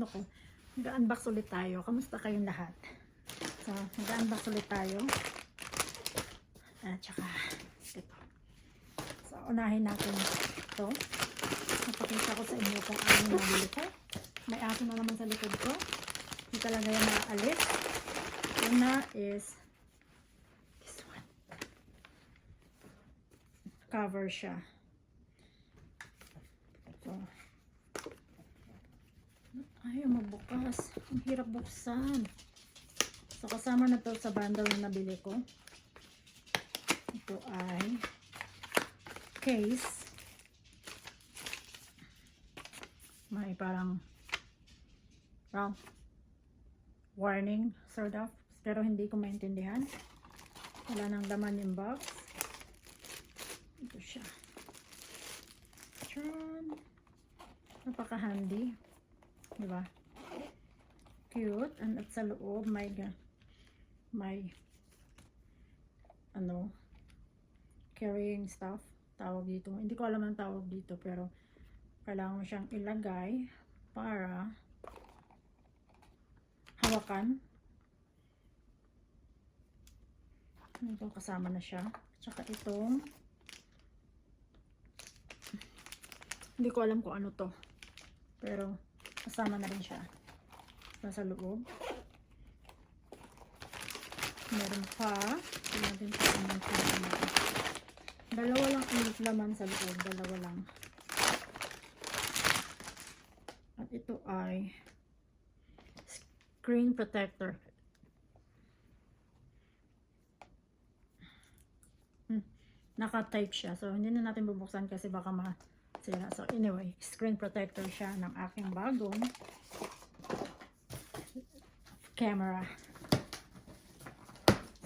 ano ko, mag-unbox ulit tayo. Kamusta kayong lahat? So, mag-unbox ulit tayo. At saka, ito. So, unahin natin ito. Napakita ko sa inyo kung ano yung nabili ko. May aso na naman sa likod ko. Hindi talaga yung nakaalis. Una is this one. Cover siya. So, ayaw magbukas. Ang hirap buksan. So, kasama na to sa bundle na nabili ko. Ito ay case. May parang warning sort of. Pero hindi ko maintindihan. Wala nang laman yung box. Ito siya. Tran. Napaka-handy. Diba? Cute. And at sa loob, may carrying stuff. Tawag dito. Hindi ko alam ang tawag dito, pero kailangan mo siyang ilagay para hawakan. Ito, kasama na siya. Tsaka itong hindi ko alam kung ano to, pero kasama na rin siya. Nasa loob. Meron pa. Tingnan natin kung ano natin. Dalawa lang ang laman sa loob. Dalawa lang. At ito ay screen protector. Naka-type siya. So, hindi na natin bubuksan kasi baka masira. So, anyway, screen protector siya ng aking bagong camera.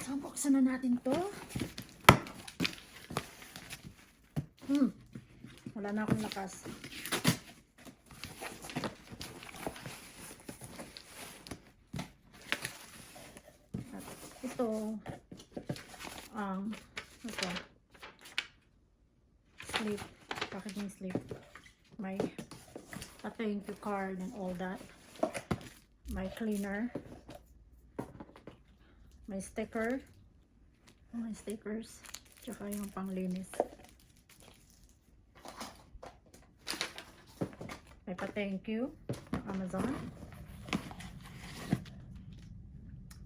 So, buksan na natin to. Wala na akong lakas. At ito, ito, slip, packaging slip. May thank you card and all that. May cleaner. May sticker. May stickers. Tsaka yung panglinis. May pa-thank you. Amazon.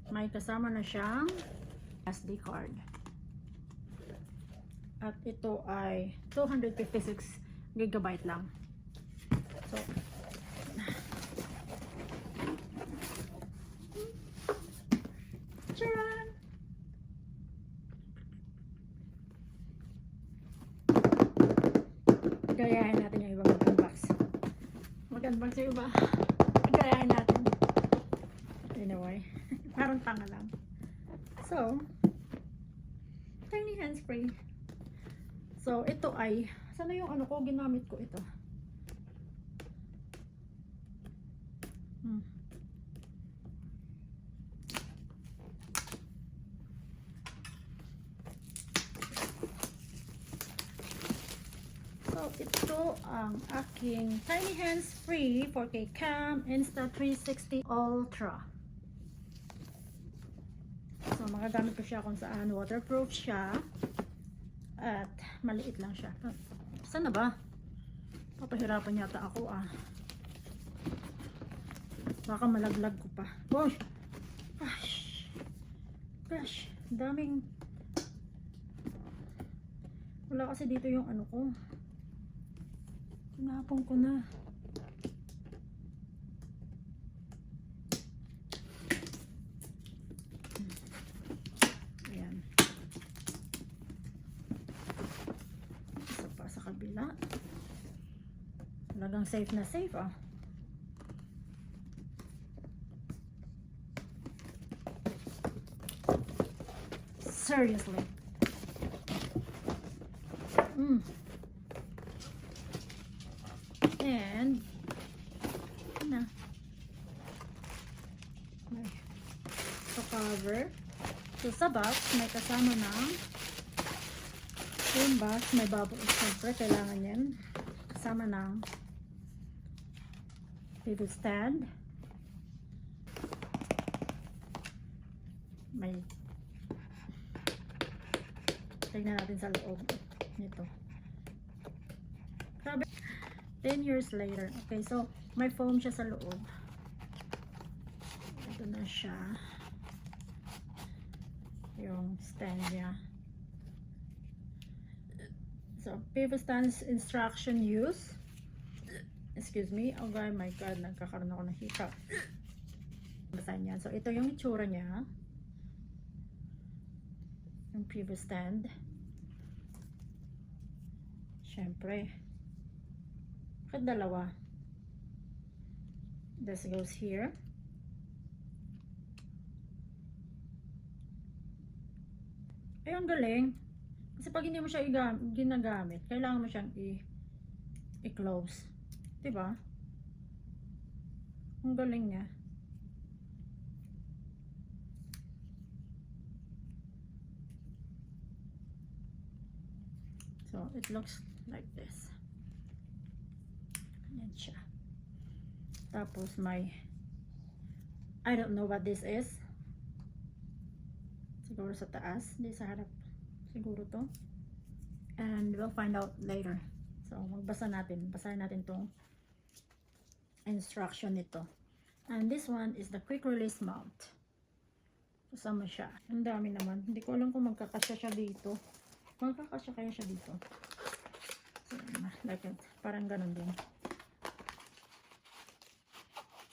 May kasama na siyang SD card. At ito ay 256 GB lang. So, charan! Gayahin natin yung iba mag-unbox. Mag-unbox yung iba. Gayahin natin. Anyway, parang tanga lang. So, tiny hands-free. So, ito ay, sana yung ano ko, ginamit ko ito. So, ito ang aking tiny hands-free 4K Cam Insta360 Ultra. So, magagamit ko siya kung saan. Waterproof siya. At maliit lang siya. Saan na ba? Papahirapan yata ako Baka malaglag ko pa. Gosh! Gosh! Daming. Wala kasi dito yung ano ko. Tinapon ko na. Ayan. Isa pa sa kabila. Talagang safe na safe Seriously. And may cover. So sa box may kasama ng yung box, may bubble. Siyempre kailangan yan kasama ng table stand. may tignan natin sa loob nito. Grabe. 10 years later. Okay, so may foam siya sa loob. Ito na siya. Yung stand niya. So, PIVA stands instruction use. Excuse me. Oh my God, nagkakaroon ako ng hiccup. Basahin yan. So, ito yung itsura niya. Yung PIVA stand. Siyempre. Bakit dalawa? This goes here. Ay, ang galing. Kasi pag hindi mo siya ginagamit, kailangan mo siyang i-close. Diba? Ang galing niya. So, it looks like this. Ayan siya. Tapos may, I don't know what this is. Siguro sa taas, hindi sa harap. Siguro to. And we'll find out later. So, magbasa natin. Basahin natin tong instruction nito. And this one is the quick release mount. Kasama siya. Ang dami naman. Hindi ko alam kung magkakasya siya dito. Magkakasya kaya siya dito. So, like it. Parang ganun din.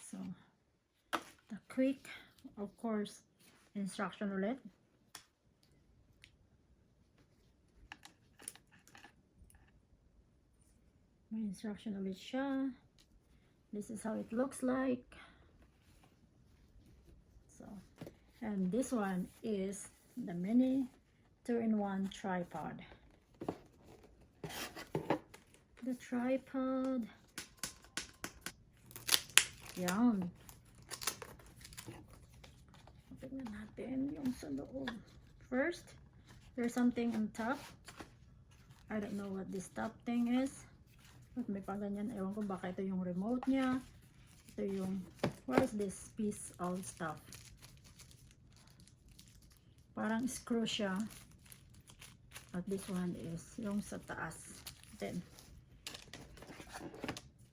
So, the quick, of course, instruction ulit. May instruction ulit siya. This is how it looks like. So, and this one is the mini 2-in-1 tripod. The tripod. Yan. Tignan natin yung sa loob. First, there's something on top. I don't know what this top thing is. But may pa ganyan. Ewan ko baka ito yung remote niya. Ito yung, what is this piece of stuff? Parang screw siya. But this one is yung sa taas. Then,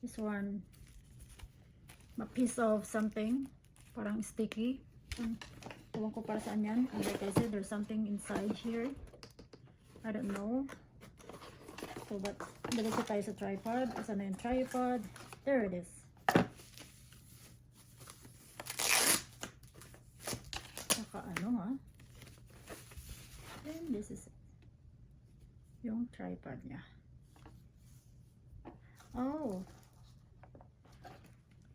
this one, a piece of something. Parang sticky. Ewan ko para saan yan. And like I said, there's something inside here. I don't know. So, but, diretso tayo sa tripod. Asan na yung tripod? There it is. Saka ano ha? And this is it. Yung tripod niya. Oh.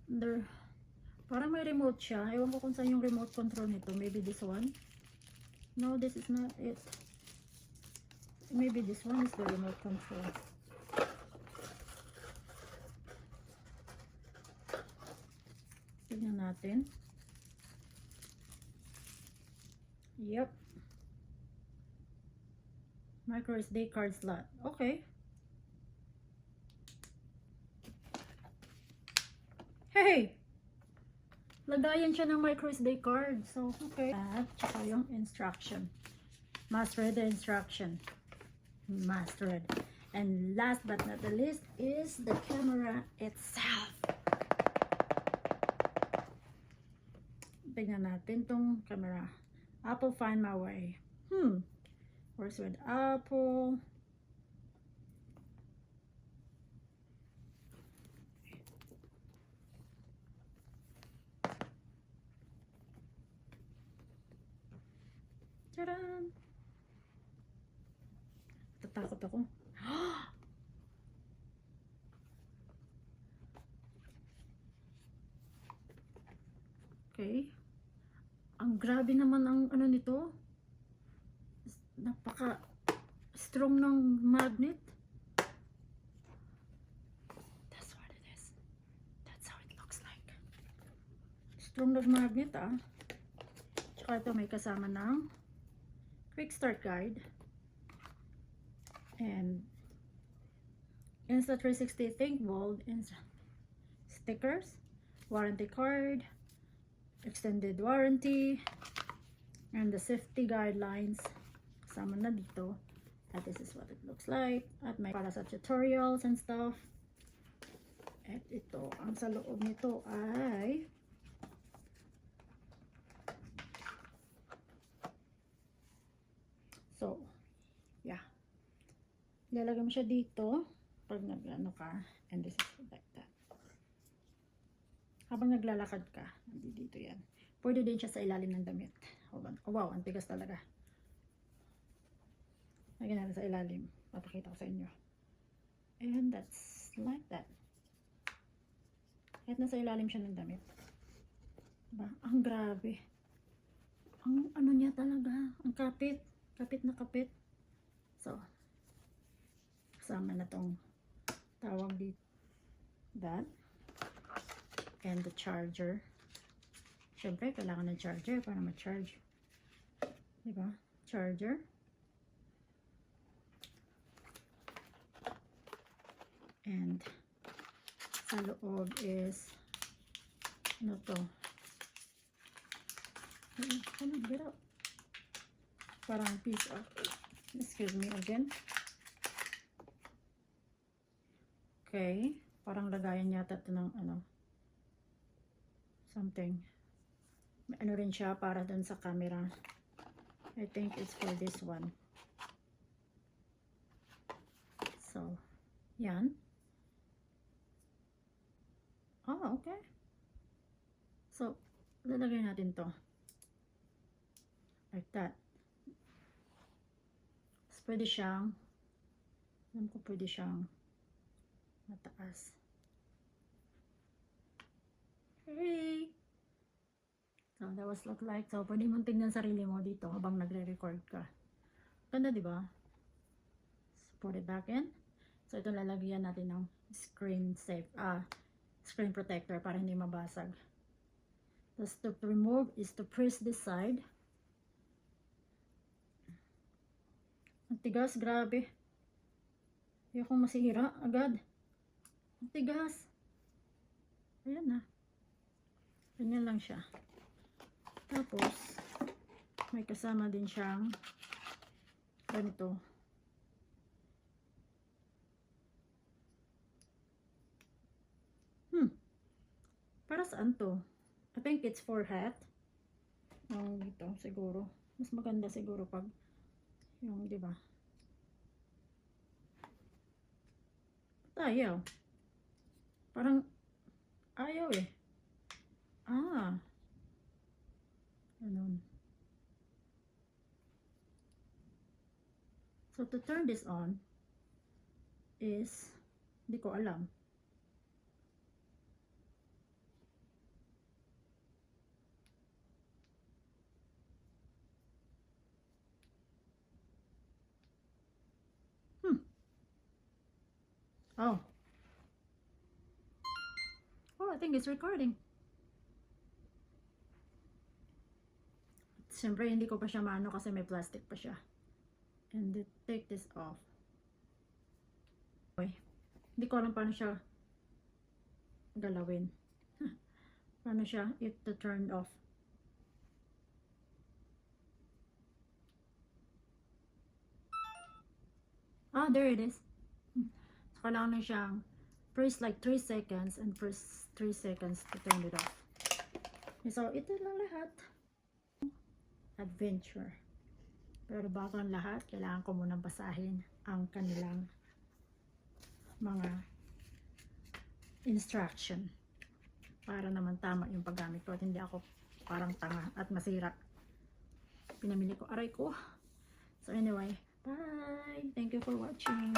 There. Parang may remote siya. Ewan ko kung saan yung remote control nito. Maybe this one? No, this is not it. Maybe this one is the remote control. Tignan natin. Yep. Micro SD card slot. Okay. Hey! Lagayan siya ng micro SD card. So, okay. At saka yung instruction. Must read the instruction. Must read. And last but not the least is the camera itself. Tingnan natin tong camera. Apple Find My Way. Works with Apple. Tadaan! Tatakot ako. Okay. Ang grabe naman ang ano nito. Napaka strong ng magnet. That's what it is. That's how it looks like. Strong ng magnet ah. Tsaka ito may kasama ng quick start guide. And Insta360 ThinkBold stickers, warranty card, extended warranty, And the safety guidelines, kasama na dito. At this is what it looks like. At may para sa tutorials and stuff. At ito, ang sa loob nito ay so, yeah. Ilalagay mo siya dito pag nag-ano ka. And this is like that. Habang naglalakad ka, dito yan. Pwede din siya sa ilalim ng damit. Hold on. Oh, wow, ang tigas talaga. Lagyan natin sa ilalim. Papakita ko sa inyo. And that's like that. Kahit nasa ilalim siya ng damit. Diba? Ang grabe. Ang ano niya talaga. Ang kapit. Kapit na kapit. So, kasama na tong tawag dito. That. And the charger. Siyempre, kailangan ng charger para ma-charge. Diba? Charger. And sa loob is ano to? Ano bira? Parang piece of, excuse me again. Okay. Parang lagayan yata ito ng ano. Something. May ano rin siya para dun sa camera. I think it's for this one. So, yan. Oh, okay. So, lalagay natin to. Like that. So, pwede siyang, alam ko pwede siyang mataas. Hey! So, that was look like. So, pwede mong tingnan sarili mo dito habang nagre-record ka. Ganda, di ba? So, put it back in. So, ito lalagyan natin ng screen protector para hindi mabasag. Tapos, to remove is to press this side. Ang tigas, grabe. Ayokong masihira agad. Ang tigas. Ayan na. Ganyan lang siya. Tapos, may kasama din siyang ganito. Para saan to? I think it's for hat. Dito, siguro. Mas maganda siguro pag yung, di ba? Ayaw. Parang ayaw eh. Ganun. So, to turn this on is, hindi ko alam. Oh. Oh, I think it's recording. Siyempre, hindi ko pa siya maano kasi may plastic pa siya. And take this off. Okay. Hindi ko alam paano siya galawin. Paano siya if to turn off. There it is. So, kailangan na siyang press like 3 seconds and press 3 seconds to turn it off. So, ito lang lahat. Adventure. Pero bago ang lahat, kailangan ko munang basahin ang kanilang mga instruction para naman tama yung paggamit ko at hindi ako parang tanga at masira. Pinamili ko, aray ko. So anyway, bye! Thank you for watching.